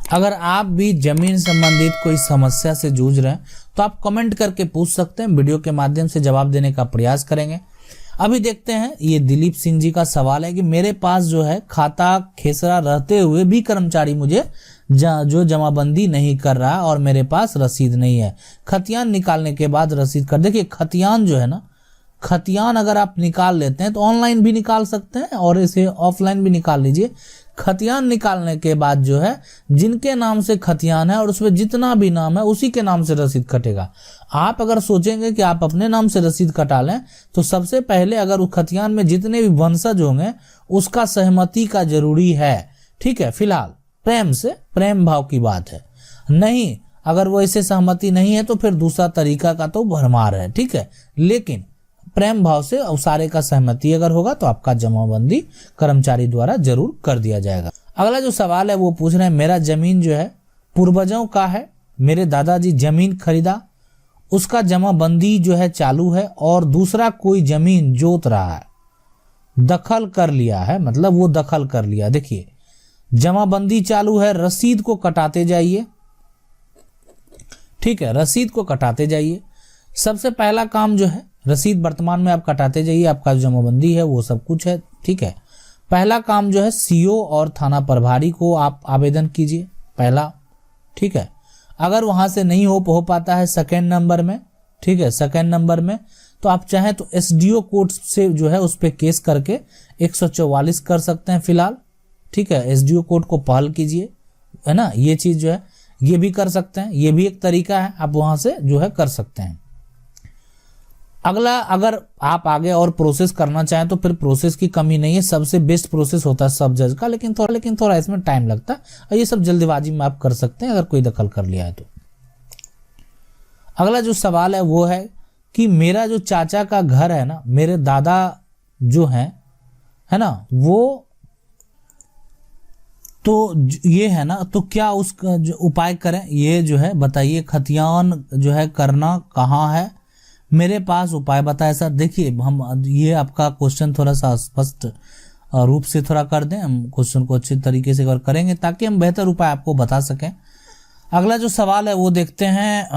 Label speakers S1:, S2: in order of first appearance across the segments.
S1: अगर आप भी जमीन संबंधित कोई समस्या से जूझ रहे हैं तो आप कमेंट करके पूछ सकते हैं, वीडियो के माध्यम से जवाब देने का प्रयास करेंगे। अभी देखते हैं, ये दिलीप सिंह जी का सवाल है कि मेरे पास जो है खाता खेसरा रहते हुए भी कर्मचारी मुझे जो जमाबंदी नहीं कर रहा और मेरे पास रसीद नहीं है, खतियान निकालने के बाद रसीद कर। देखिए खतियान जो है ना, खतियान अगर आप निकाल लेते हैं तो ऑनलाइन भी निकाल सकते हैं और इसे ऑफलाइन भी निकाल लीजिए। खतियान निकालने के बाद जो है जिनके नाम से खतियान है और उसमें जितना भी नाम है उसी के नाम से रसीद कटेगा। आप अगर सोचेंगे कि आप अपने नाम से रसीद कटा लें तो सबसे पहले अगर उस खतियान में जितने भी वंशज होंगे उसका सहमति का जरूरी है। ठीक है, फिलहाल प्रेम से, प्रेम भाव की बात है। नहीं, अगर वो ऐसे सहमति नहीं है तो फिर दूसरा तरीका का तो भरमार है। ठीक है, लेकिन प्रेम भाव से उसारे का सहमति अगर होगा तो आपका जमाबंदी कर्मचारी द्वारा जरूर कर दिया जाएगा। अगला जो सवाल है वो पूछ रहे हैं, मेरा जमीन जो है पूर्वजों का है, मेरे दादाजी जमीन खरीदा, उसका जमाबंदी जो है चालू है और दूसरा कोई जमीन जोत रहा है, दखल कर लिया है, मतलब वो दखल कर लिया। देखिए जमाबंदी चालू है, रसीद को कटाते जाइए। ठीक है, रसीद को कटाते जाइए। सबसे पहला काम जो है रसीद वर्तमान में आप कटाते जाइए, आपका जमाबंदी है वो सब कुछ है। ठीक है, पहला काम जो है सीओ और थाना प्रभारी को आप आवेदन कीजिए, पहला। ठीक है, अगर वहां से नहीं हो पाता है सेकेंड नंबर में, ठीक है, सेकेंड नंबर में तो आप चाहें तो एसडीओ कोर्ट से जो है उस पर केस करके 144 कर सकते हैं फिलहाल। ठीक है, एसडीओ कोर्ट को पहल कीजिए, है ना, ये चीज जो है ये भी कर सकते हैं, ये भी एक तरीका है, आप वहां से जो है कर सकते हैं। अगला, अगर आप आगे और प्रोसेस करना चाहें तो फिर प्रोसेस की कमी नहीं है, सबसे बेस्ट प्रोसेस होता है सब जज का, लेकिन थोड़ा इसमें टाइम लगता है और ये सब जल्दबाजी में आप कर सकते हैं अगर कोई दखल कर लिया है तो। अगला जो सवाल है वो है कि मेरा जो चाचा का घर है ना, मेरे दादा जो है ना, वो तो ये है ना, तो क्या उसका जो उपाय करें ये जो है बताइए। खतियान जो है करना कहाँ है, मेरे पास उपाय बताए सर। देखिए हम ये आपका क्वेश्चन थोड़ा सा स्पष्ट रूप से थोड़ा कर दें, हम क्वेश्चन को अच्छे तरीके से करेंगे ताकि हम बेहतर उपाय आपको बता सकें। अगला जो सवाल है वो देखते हैं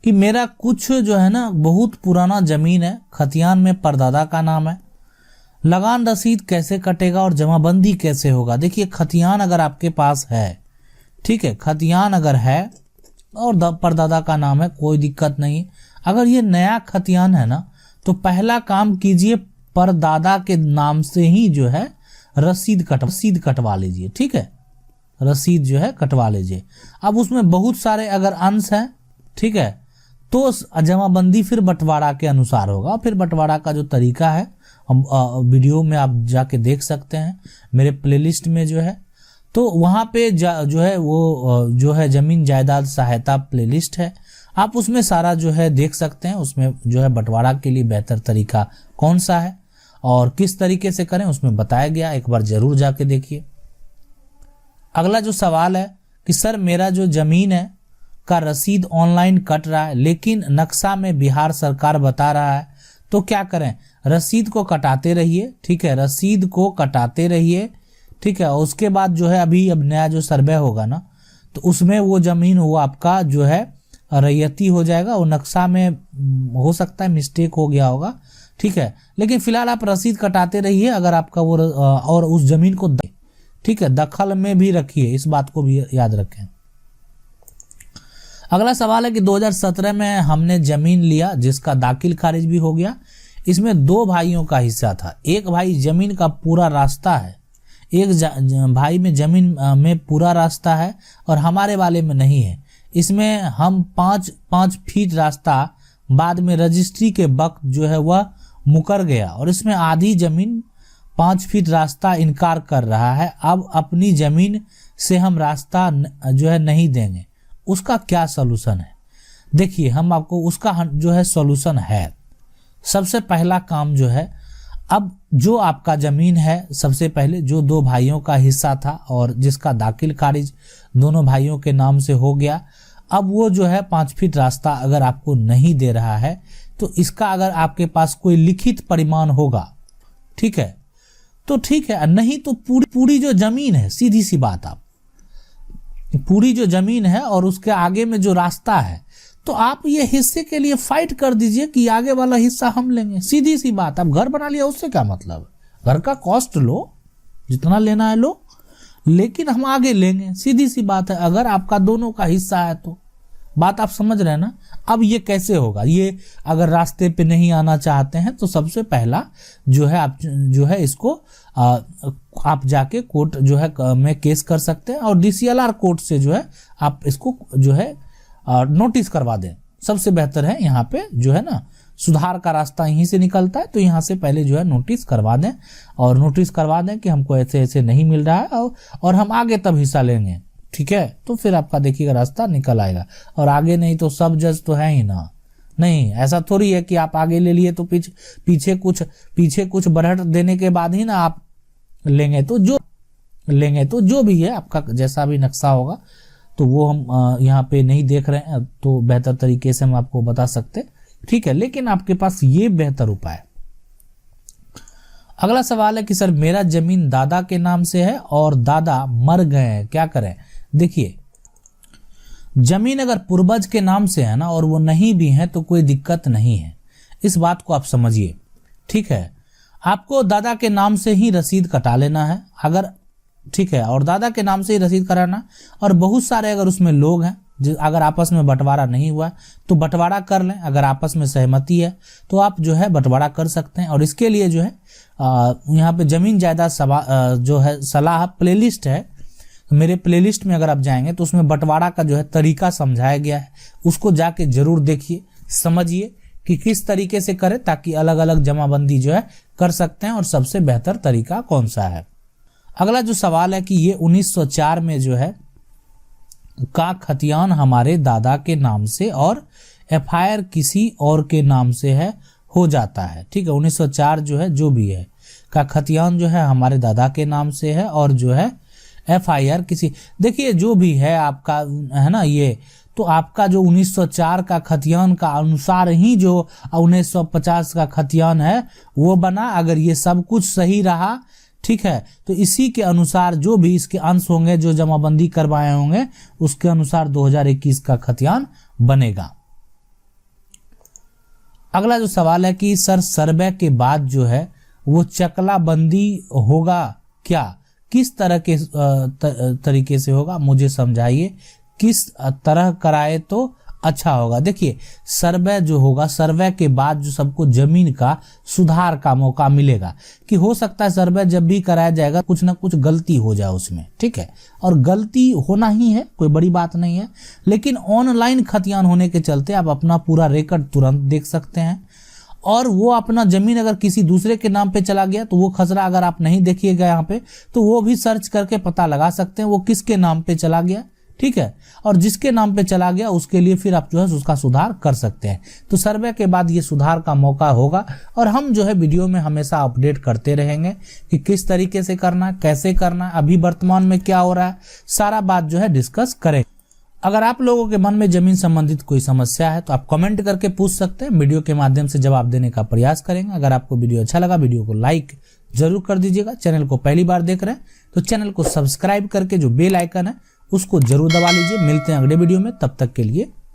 S1: कि मेरा कुछ जो है ना बहुत पुराना जमीन है, खतियान में परदादा का नाम है, लगान रसीद कैसे कटेगा और जमाबंदी कैसे होगा। देखिए खतियान अगर आपके पास है, ठीक है, खतियान अगर है और परदादा का नाम है, कोई दिक्कत नहीं। अगर ये नया खतियान है ना तो पहला काम कीजिए परदादा के नाम से ही जो है रसीद कटवा लीजिए। ठीक है, रसीद जो है कटवा लीजिए। अब उसमें बहुत सारे अगर अंश हैं, ठीक है, तो जमाबंदी फिर बंटवारा के अनुसार होगा। फिर बंटवारा का जो तरीका है हम वीडियो में आप जाके देख सकते हैं, मेरे प्लेलिस्ट में जो है, तो वहाँ पे जो है वो जो है जमीन जायदाद सहायता प्लेलिस्ट है, आप उसमें सारा जो है देख सकते हैं। उसमें जो है बंटवारा के लिए बेहतर तरीका कौन सा है और किस तरीके से करें उसमें बताया गया, एक बार जरूर जाके देखिए। अगला जो सवाल है कि सर मेरा जो जमीन है का रसीद ऑनलाइन कट रहा है लेकिन नक्शा में बिहार सरकार बता रहा है, तो क्या करें। रसीद को कटाते रहिए, ठीक है, रसीद को कटाते रहिए, ठीक है। उसके बाद जो है अभी अब नया जो सर्वे होगा ना तो उसमें वो जमीन वो आपका जो है रैयती हो जाएगा। वो नक्शा में हो सकता है मिस्टेक हो गया होगा, ठीक है, लेकिन फिलहाल आप रसीद कटाते रहिए अगर आपका वो और उस जमीन को, ठीक है, दखल में भी रखिए, इस बात को भी याद रखें। अगला सवाल है कि 2017 में हमने जमीन लिया जिसका दाखिल खारिज भी हो गया। इसमें 2 भाइयों का हिस्सा था, एक भाई जमीन का पूरा रास्ता है, एक भाई में जमीन में पूरा रास्ता है और हमारे वाले में नहीं है। इसमें हम 5 फीट रास्ता बाद में रजिस्ट्री के वक्त जो है वह मुकर गया और इसमें आधी जमीन 5 फीट रास्ता इनकार कर रहा है। अब अपनी जमीन से हम रास्ता जो है नहीं देंगे, उसका क्या सॉल्यूशन है। देखिए हम आपको उसका जो है सॉल्यूशन है। सबसे पहला काम जो है, अब जो आपका जमीन है, सबसे पहले जो 2 भाइयों का हिस्सा था और जिसका दाखिल खारिज दोनों भाइयों के नाम से हो गया, अब वो जो है 5 फीट रास्ता अगर आपको नहीं दे रहा है तो इसका अगर आपके पास कोई लिखित परिमाण होगा, ठीक है, तो ठीक है, नहीं तो पूरी जो जमीन है, सीधी सी बात, आप पूरी जो जमीन है और उसके आगे में जो रास्ता है, तो आप ये हिस्से के लिए फाइट कर दीजिए कि आगे वाला हिस्सा हम लेंगे। सीधी सी बात। आप घर बना लिया, उससे क्या मतलब? घर का कॉस्ट लो, जितना लेना है लो, लेकिन हम आगे लेंगे। सीधी सी बात है। अगर आपका दोनों का हिस्सा है तो बात आप समझ रहे हैं ना। अब ये कैसे होगा? ये अगर रास्ते पे नहीं आना चाहते हैं तो सबसे पहला जो है आप जो है इसको आप जाके कोर्ट जो है में केस कर सकते हैं और DCLR कोर्ट से जो है आप इसको जो है नोटिस करवा दें। सबसे बेहतर है यहाँ पे जो है ना, सुधार का रास्ता यहीं से निकलता है, तो यहाँ से पहले जो है नोटिस करवा दें और नोटिस करवा दें कि हमको ऐसे ऐसे नहीं मिल रहा है और हम आगे तब हिस्सा लेंगे। ठीक है, तो फिर आपका देखिएगा रास्ता निकल आएगा। और आगे नहीं तो सब जज तो है ही ना। नहीं, ऐसा थोड़ी है कि आप आगे ले लिए तो पीछे कुछ बढ़त देने के बाद ही ना आप लेंगे। तो जो भी है आपका जैसा भी नक्शा होगा तो वो हम यहाँ पे नहीं देख रहे हैं, तो बेहतर तरीके से हम आपको बता सकते। ठीक है, लेकिन आपके पास ये बेहतर उपाय। अगला सवाल है कि सर मेरा जमीन दादा के नाम से है और दादा मर गए हैं, क्या करें? देखिए, जमीन अगर पूर्वज के नाम से है ना और वो नहीं भी है तो कोई दिक्कत नहीं है। इस बात को आप समझिए। ठीक है, आपको दादा के नाम से ही रसीद कटा लेना है अगर, ठीक है, और दादा के नाम से ही रसीद कराना। और बहुत सारे अगर उसमें लोग हैं, अगर आपस में बंटवारा नहीं हुआ तो बंटवारा कर लें। अगर आपस में सहमति है तो आप जो है बंटवारा कर सकते हैं। और इसके लिए जो है यहाँ पे जमीन जायदाद जो है सलाह प्लेलिस्ट है, तो मेरे प्लेलिस्ट में अगर आप जाएंगे तो उसमें बंटवारा का जो है तरीका समझाया गया है। उसको जाके जरूर देखिए, समझिए कि किस तरीके से करें ताकि अलग अलग जमाबंदी जो है कर सकते हैं और सबसे बेहतर तरीका कौन सा है। अगला जो सवाल है कि ये 1904 में जो है का खतियान हमारे दादा के नाम से और FIR किसी और के नाम से है हो जाता है। ठीक है, 1904 जो है जो भी है का खतियान जो है हमारे दादा के नाम से है और जो है FIR किसी, देखिए जो भी है आपका है ना, ये तो आपका जो 1904 का खतियान का अनुसार ही जो 1950 का खतियान है वो बना। अगर ये सब कुछ सही रहा, ठीक है, तो इसी के अनुसार जो भी इसके अंश होंगे जो जमाबंदी करवाए होंगे उसके अनुसार 2021 का खतियान बनेगा। अगला जो सवाल है कि सर सर्वे के बाद जो है वो चकला बंदी होगा क्या? किस तरह के तरीके से होगा, मुझे समझाइए। किस तरह कराए तो अच्छा होगा? देखिए, सर्वे जो होगा, सर्वे के बाद जो सबको जमीन का सुधार का मौका मिलेगा कि हो सकता है सर्वे जब भी कराया जाएगा कुछ ना कुछ गलती हो जाए उसमें। ठीक है, और गलती होना ही है, कोई बड़ी बात नहीं है। लेकिन ऑनलाइन खतियान होने के चलते आप अपना पूरा रिकॉर्ड तुरंत देख सकते हैं। और वो अपना जमीन अगर किसी दूसरे के नाम पे चला गया तो वो खसरा अगर आप नहीं देखिएगा यहाँ पे तो वो भी सर्च करके पता लगा सकते हैं वो किसके नाम पे चला गया। ठीक है, और जिसके नाम पे चला गया उसके लिए फिर आप जो है उसका सुधार कर सकते हैं। तो सर्वे के बाद ये सुधार का मौका होगा और हम जो है वीडियो में हमेशा अपडेट करते रहेंगे कि किस तरीके से करना, कैसे करना, अभी वर्तमान में क्या हो रहा है, सारा बात जो है डिस्कस करें। अगर आप लोगों के मन में जमीन संबंधित कोई समस्या है तो आप कमेंट करके पूछ सकते हैं, वीडियो के माध्यम से जवाब देने का प्रयास करेंगे। अगर आपको वीडियो अच्छा लगा वीडियो को लाइक जरूर कर दीजिएगा। चैनल को पहली बार देख रहे हैं तो चैनल को सब्सक्राइब करके जो बेल आइकन है उसको जरूर दबा लीजिए। मिलते हैं अगले वीडियो में, तब तक के लिए